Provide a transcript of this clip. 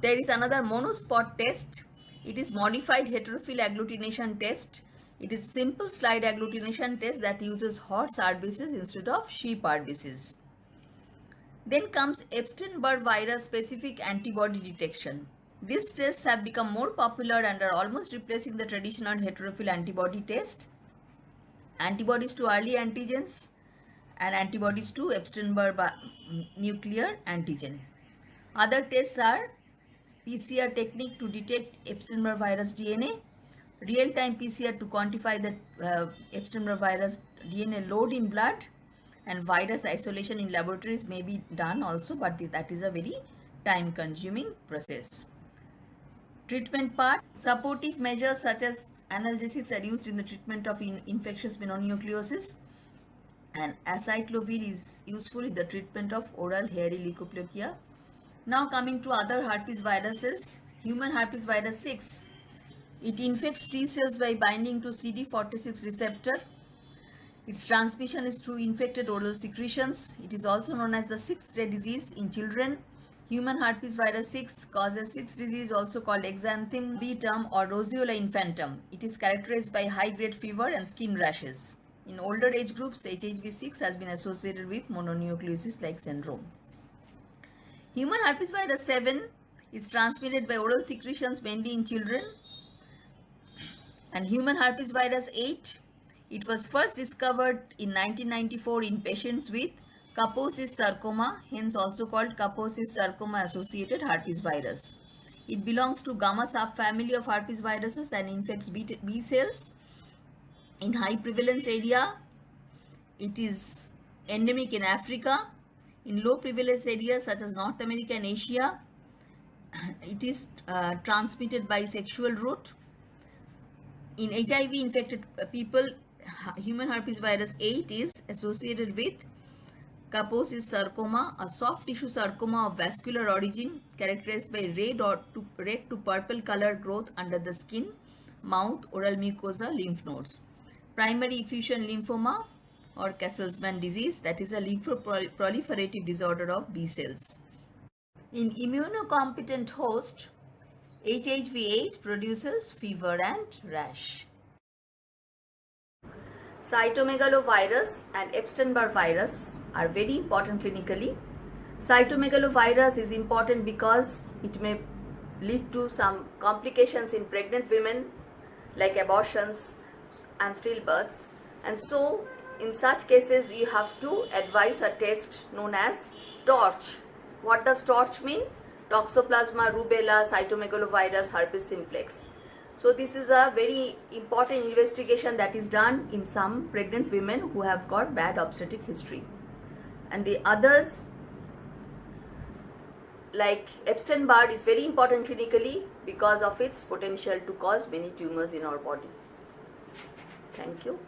There is another monospot test. It is modified heterophil agglutination test. It is simple slide agglutination test that uses horse RBCs instead of sheep RBCs. Then comes Epstein-Barr virus specific antibody detection. These tests have become more popular and are almost replacing the traditional heterophil antibody test. Antibodies to early antigens and antibodies to Epstein-Barr nuclear antigen. Other tests are PCR technique to detect Epstein-Barr virus DNA, real-time PCR to quantify the Epstein-Barr virus DNA load in blood, and virus isolation in laboratories may be done also, but that is a very time-consuming process. Treatment part, supportive measures such as analgesics are used in the treatment of infectious mononucleosis, and acyclovir is useful in the treatment of oral hairy leukoplakia. Now coming to other herpes viruses, human herpes virus 6. It infects T cells by binding to CD46 receptor. Its transmission is through infected oral secretions. It is also known as the sixth-day disease in children. Human herpes virus 6 causes sixth disease also called exanthemetum or roseola infantum. It is characterized by high-grade fever and skin rashes. In older age groups, HHV6 has been associated with mononucleosis-like syndrome. Human herpes virus 7 is transmitted by oral secretions mainly in children. And human herpes virus 8, it was first discovered in 1994 in patients with Kaposis sarcoma, hence also called Kaposis sarcoma associated herpes virus. It belongs to gamma subfamily of herpes viruses and infects B cells. In high prevalence area, it is endemic in Africa. In low prevalence areas such as North America and Asia, it is transmitted by sexual route. In HIV infected people, human herpes virus 8 is associated with Kaposis sarcoma, a soft tissue sarcoma of vascular origin characterized by red to purple color growth under the skin, mouth, oral mucosa, lymph nodes. Primary effusion lymphoma or Castleman disease, that is a lymphoproliferative disorder of B cells. In immunocompetent host, HHV8 produces fever and rash. Cytomegalovirus and Epstein-Barr virus are very important clinically. Cytomegalovirus is important because it may lead to some complications in pregnant women like abortions and stillbirths, and so in such cases you have to advise a test known as TORCH. What does TORCH mean? Toxoplasma rubella cytomegalovirus herpes simplex. So this is a very important investigation that is done in some pregnant women who have got bad obstetric history. And the others like Epstein-Barr is very important clinically because of its potential to cause many tumors in our body. Thank you.